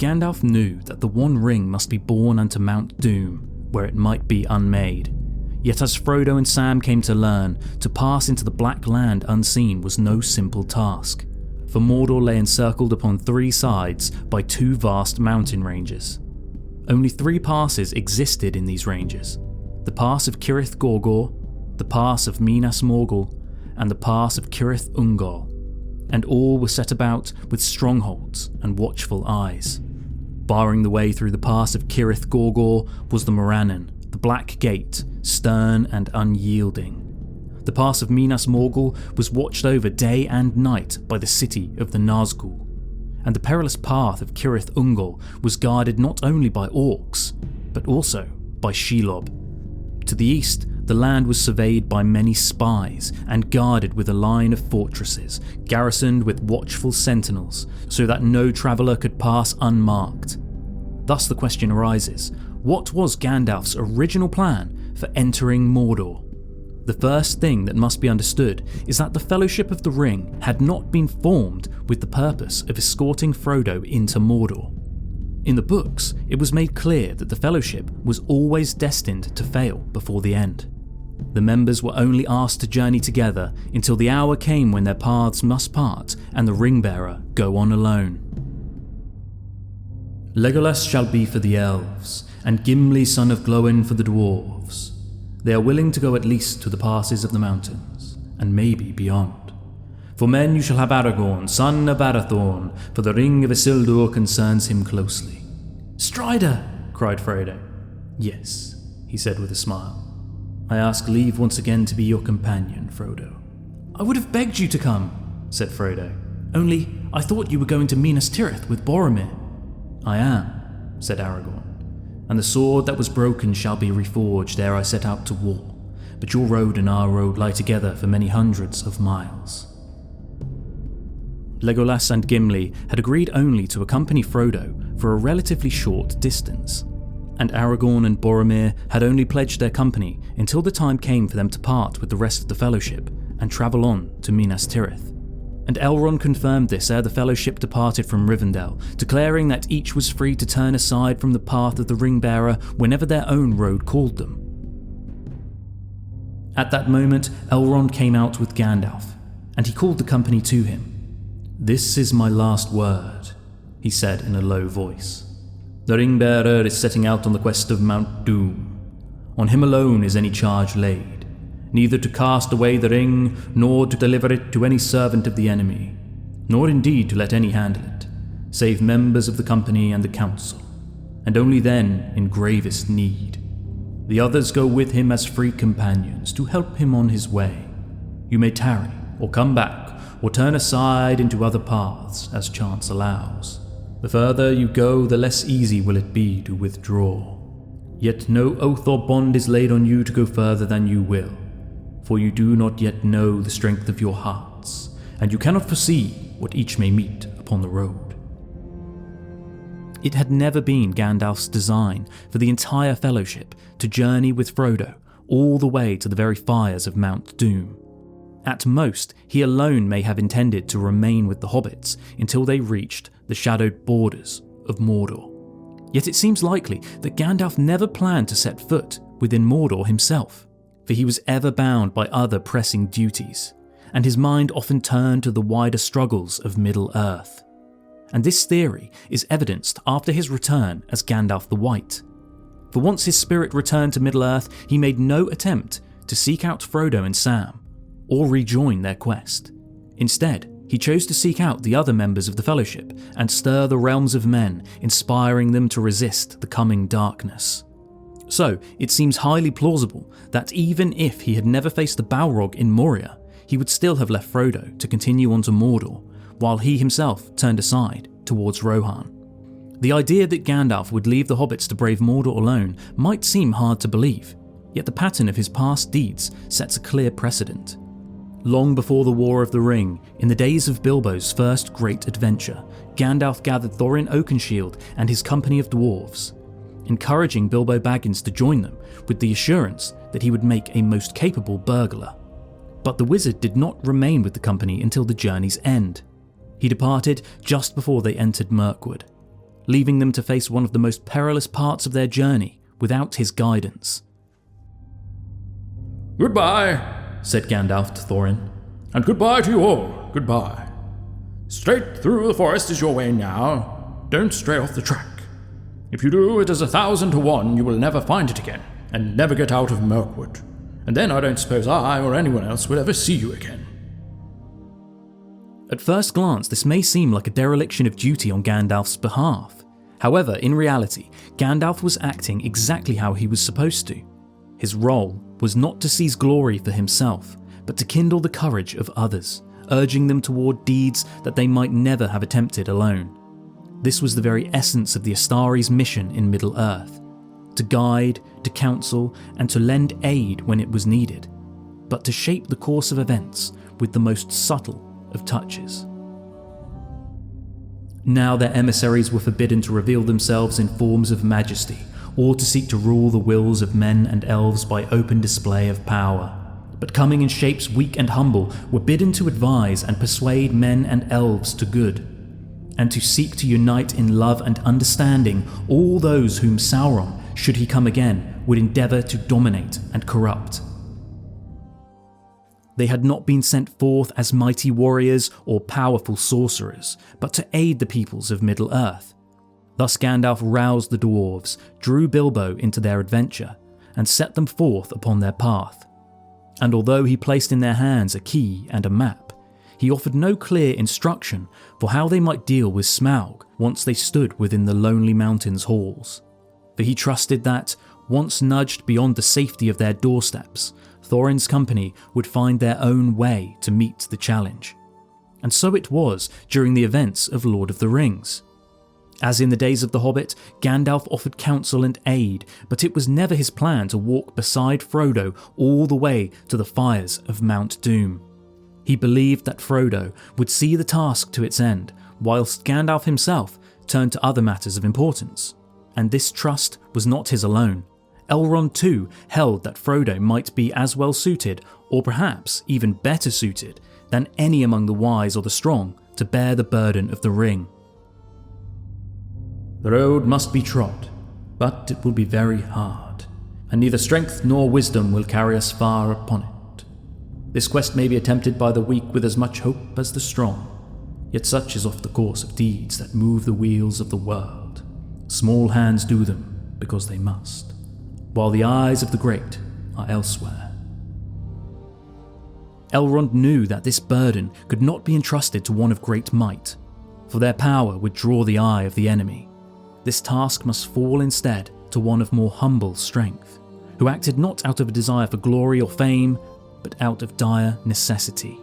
Gandalf knew that the One Ring must be borne unto Mount Doom, where it might be unmade. Yet as Frodo and Sam came to learn, to pass into the Black Land unseen was no simple task, for Mordor lay encircled upon 3 sides by 2 vast mountain ranges. Only 3 passes existed in these ranges: the pass of Cirith Gorgor, the pass of Minas Morgul, and the pass of Cirith Ungol, and all were set about with strongholds and watchful eyes. Barring the way through the pass of Cirith Gorgor was the Morannon, the Black Gate, stern and unyielding. The pass of Minas Morgul was watched over day and night by the city of the Nazgul, and the perilous path of Cirith Ungol was guarded not only by orcs, but also by Shelob. To the east, the land was surveyed by many spies and guarded with a line of fortresses, garrisoned with watchful sentinels, so that no traveller could pass unmarked. Thus the question arises, what was Gandalf's original plan for entering Mordor? The first thing that must be understood is that the Fellowship of the Ring had not been formed with the purpose of escorting Frodo into Mordor. In the books, it was made clear that the Fellowship was always destined to fail before the end. The members were only asked to journey together until the hour came when their paths must part and the Ring-bearer go on alone. Legolas shall be for the elves, and Gimli son of Glóin for the dwarves. They are willing to go at least to the passes of the mountains, and maybe beyond. For men you shall have Aragorn, son of Arathorn, for the ring of Isildur concerns him closely. Strider! Cried Frodo. Yes, he said with a smile. I ask leave once again to be your companion, Frodo. I would have begged you to come, said Frodo. Only I thought you were going to Minas Tirith with Boromir. I am, said Aragorn, and the sword that was broken shall be reforged ere I set out to war, but your road and our road lie together for many hundreds of miles. Legolas and Gimli had agreed only to accompany Frodo for a relatively short distance, and Aragorn and Boromir had only pledged their company until the time came for them to part with the rest of the Fellowship and travel on to Minas Tirith. And Elrond confirmed this ere the Fellowship departed from Rivendell, declaring that each was free to turn aside from the path of the Ring-bearer whenever their own road called them. At that moment, Elrond came out with Gandalf, and he called the company to him. This is my last word, he said in a low voice. The Ring-bearer is setting out on the quest of Mount Doom. On him alone is any charge laid, neither to cast away the ring, nor to deliver it to any servant of the enemy, nor indeed to let any handle it, save members of the company and the council, and only then in gravest need. The others go with him as free companions to help him on his way. You may tarry, or come back, or turn aside into other paths as chance allows. The further you go, the less easy will it be to withdraw. Yet no oath or bond is laid on you to go further than you will, for you do not yet know the strength of your hearts, and you cannot foresee what each may meet upon the road. It had never been Gandalf's design for the entire Fellowship to journey with Frodo all the way to the very fires of Mount Doom. At most, he alone may have intended to remain with the hobbits until they reached the shadowed borders of Mordor. Yet it seems likely that Gandalf never planned to set foot within Mordor himself, for he was ever bound by other pressing duties, and his mind often turned to the wider struggles of Middle-earth. And this theory is evidenced after his return as Gandalf the White. For once his spirit returned to Middle-earth, he made no attempt to seek out Frodo and Sam, or rejoin their quest. Instead, he chose to seek out the other members of the Fellowship and stir the realms of men, inspiring them to resist the coming darkness. So, it seems highly plausible that even if he had never faced the Balrog in Moria, he would still have left Frodo to continue on to Mordor, while he himself turned aside towards Rohan. The idea that Gandalf would leave the hobbits to brave Mordor alone might seem hard to believe, yet the pattern of his past deeds sets a clear precedent. Long before the War of the Ring, in the days of Bilbo's first great adventure, Gandalf gathered Thorin Oakenshield and his company of dwarves, encouraging Bilbo Baggins to join them with the assurance that he would make a most capable burglar. But the wizard did not remain with the company until the journey's end. He departed just before they entered Mirkwood. leaving them to face one of the most perilous parts of their journey without his guidance. "Goodbye," said Gandalf to Thorin. "And goodbye to you all. Goodbye. Straight through the forest is your way now. Don't stray off the track. If you do, it is 1,000 to 1 you will never find it again, and never get out of Mirkwood. And then I don't suppose I or anyone else will ever see you again." At first glance, this may seem like a dereliction of duty on Gandalf's behalf. However, in reality, Gandalf was acting exactly how he was supposed to. His role was not to seize glory for himself, but to kindle the courage of others, urging them toward deeds that they might never have attempted alone. This was the very essence of the Astari's mission in Middle-earth: to guide, to counsel, and to lend aid when it was needed, but to shape the course of events with the most subtle of touches. Now their emissaries were forbidden to reveal themselves in forms of majesty, or to seek to rule the wills of men and elves by open display of power, but coming in shapes weak and humble, were bidden to advise and persuade men and elves to good, and to seek to unite in love and understanding all those whom Sauron, should he come again, would endeavour to dominate and corrupt. They had not been sent forth as mighty warriors or powerful sorcerers, but to aid the peoples of Middle-earth. Thus Gandalf roused the dwarves, drew Bilbo into their adventure, and set them forth upon their path. And although he placed in their hands a key and a map, he offered no clear instruction for how they might deal with Smaug once they stood within the Lonely Mountain's halls. For he trusted that, once nudged beyond the safety of their doorsteps, Thorin's company would find their own way to meet the challenge. And so it was during the events of Lord of the Rings. As in the days of The Hobbit, Gandalf offered counsel and aid, but it was never his plan to walk beside Frodo all the way to the fires of Mount Doom. He believed that Frodo would see the task to its end, whilst Gandalf himself turned to other matters of importance. And this trust was not his alone. Elrond too held that Frodo might be as well suited, or perhaps even better suited, than any among the wise or the strong to bear the burden of the ring. "The road must be trod, but it will be very hard, and neither strength nor wisdom will carry us far upon it. This quest may be attempted by the weak with as much hope as the strong, yet such is oft the course of deeds that move the wheels of the world. Small hands do them because they must, while the eyes of the great are elsewhere." Elrond knew that this burden could not be entrusted to one of great might, for their power would draw the eye of the enemy. This task must fall instead to one of more humble strength, who acted not out of a desire for glory or fame, but out of dire necessity.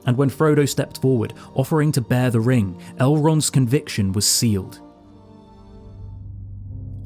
And when Frodo stepped forward, offering to bear the ring, Elrond's conviction was sealed.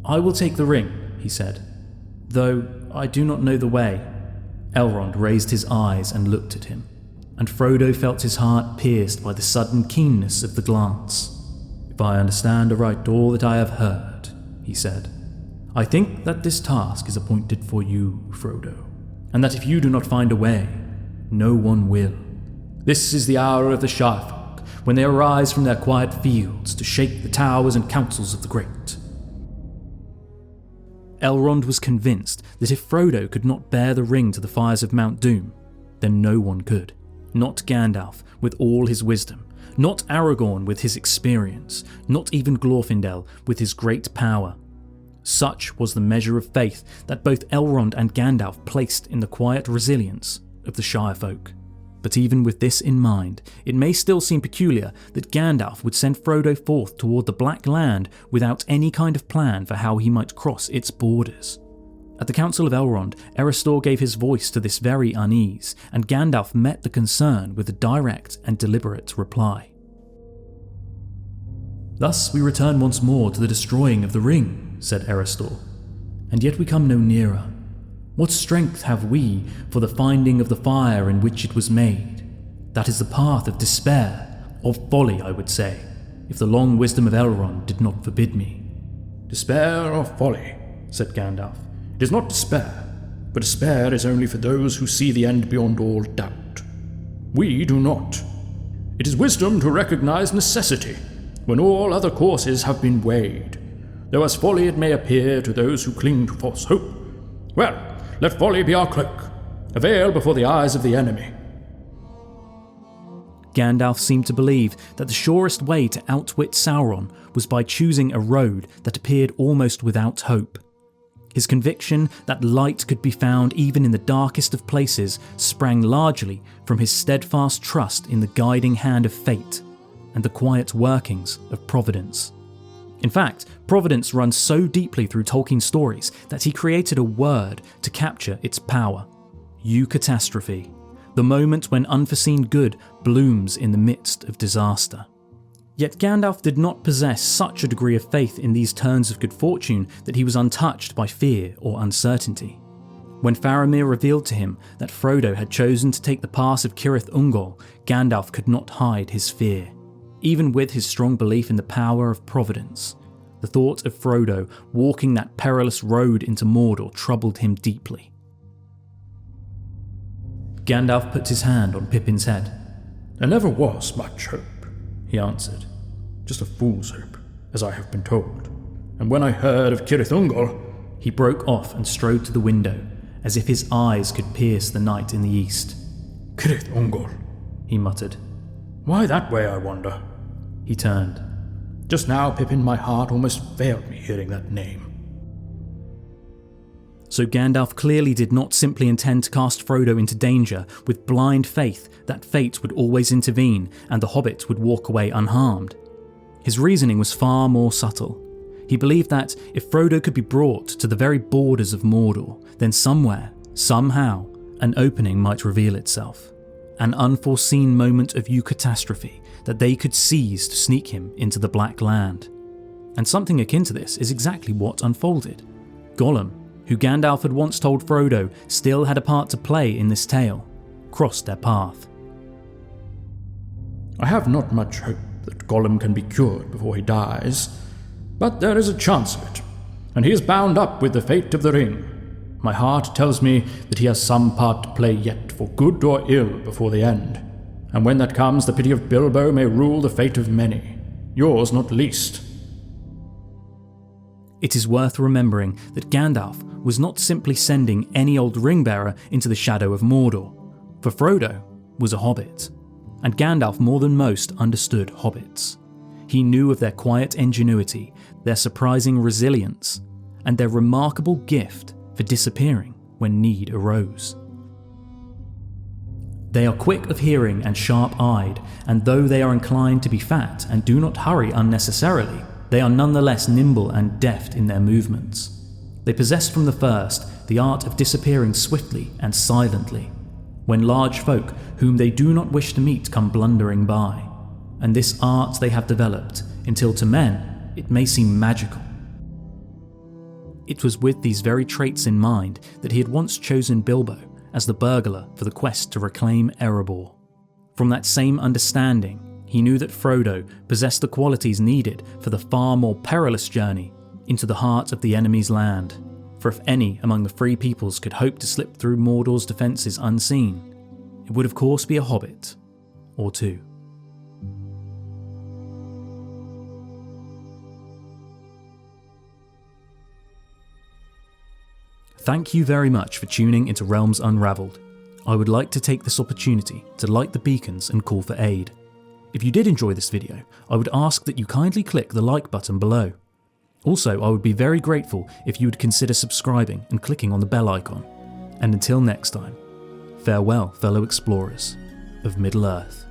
"I will take the ring," he said, "though I do not know the way." Elrond raised his eyes and looked at him, and Frodo felt his heart pierced by the sudden keenness of the glance. "If I understand aright all that I have heard," he said, "I think that this task is appointed for you, Frodo, and that if you do not find a way, no one will. This is the hour of the Shirefolk, when they arise from their quiet fields to shake the towers and councils of the great." Elrond was convinced that if Frodo could not bear the ring to the fires of Mount Doom, then no one could. Not Gandalf with all his wisdom, not Aragorn with his experience, not even Glorfindel with his great power. Such was the measure of faith that both Elrond and Gandalf placed in the quiet resilience of the Shirefolk. But even with this in mind, it may still seem peculiar that Gandalf would send Frodo forth toward the Black Land without any kind of plan for how he might cross its borders. At the Council of Elrond, Erestor gave his voice to this very unease, and Gandalf met the concern with a direct and deliberate reply. "Thus we return once more to the destroying of the ring," said Erestor, "and yet we come no nearer. What strength have we for the finding of the fire in which it was made? That is the path of despair, of folly, I would say, if the long wisdom of Elrond did not forbid me." "Despair or folly," said Gandalf. "It is not despair, but despair is only for those who see the end beyond all doubt. We do not. It is wisdom to recognize necessity, when all other courses have been weighed. Though as folly it may appear to those who cling to false hope, well, let folly be our cloak, a veil before the eyes of the enemy. Gandalf seemed to believe that the surest way to outwit Sauron was by choosing a road that appeared almost without hope. His conviction that light could be found even in the darkest of places sprang largely from his steadfast trust in the guiding hand of fate and the quiet workings of Providence. In fact, Providence runs so deeply through Tolkien's stories that he created a word to capture its power: eucatastrophe, the moment when unforeseen good blooms in the midst of disaster. Yet Gandalf did not possess such a degree of faith in these turns of good fortune that he was untouched by fear or uncertainty. When Faramir revealed to him that Frodo had chosen to take the pass of Cirith Ungol, Gandalf could not hide his fear. Even with his strong belief in the power of Providence, the thought of Frodo walking that perilous road into Mordor troubled him deeply. Gandalf put his hand on Pippin's head. There never was much hope, he answered. Just a fool's hope, as I have been told. And when I heard of Cirith Ungol... He broke off and strode to the window, as if his eyes could pierce the night in the east. Cirith Ungol, he muttered. Why that way, I wonder? He turned. Just now, Pippin, my heart almost failed me hearing that name. So Gandalf clearly did not simply intend to cast Frodo into danger with blind faith that fate would always intervene and the hobbit would walk away unharmed. His reasoning was far more subtle. He believed that if Frodo could be brought to the very borders of Mordor, then somewhere, somehow, an opening might reveal itself. An unforeseen moment of eucatastrophe that they could seize to sneak him into the Black Land. And something akin to this is exactly what unfolded. Gollum, who Gandalf had once told Frodo still had a part to play in this tale, crossed their path. I have not much hope that Gollum can be cured before he dies, but there is a chance of it, and he is bound up with the fate of the ring. My heart tells me that he has some part to play yet, for good or ill, before the end. And when that comes, the pity of Bilbo may rule the fate of many, yours not least. It is worth remembering that Gandalf was not simply sending any old ring-bearer into the shadow of Mordor, for Frodo was a hobbit, and Gandalf more than most understood hobbits. He knew of their quiet ingenuity, their surprising resilience, and their remarkable gift for disappearing when need arose. They are quick of hearing and sharp-eyed, and though they are inclined to be fat and do not hurry unnecessarily, they are nonetheless nimble and deft in their movements. They possessed from the first the art of disappearing swiftly and silently, when large folk whom they do not wish to meet come blundering by, and this art they have developed until to men it may seem magical. It was with these very traits in mind that he had once chosen Bilbo as the burglar for the quest to reclaim Erebor. From that same understanding, he knew that Frodo possessed the qualities needed for the far more perilous journey into the heart of the enemy's land. For if any among the free peoples could hope to slip through Mordor's defences unseen, it would of course be a hobbit or two. Thank you very much for tuning into Realms Unravelled. I would like to take this opportunity to light the beacons and call for aid. If you did enjoy this video, I would ask that you kindly click the like button below. Also, I would be very grateful if you would consider subscribing and clicking on the bell icon. And until next time, farewell fellow explorers of Middle-earth.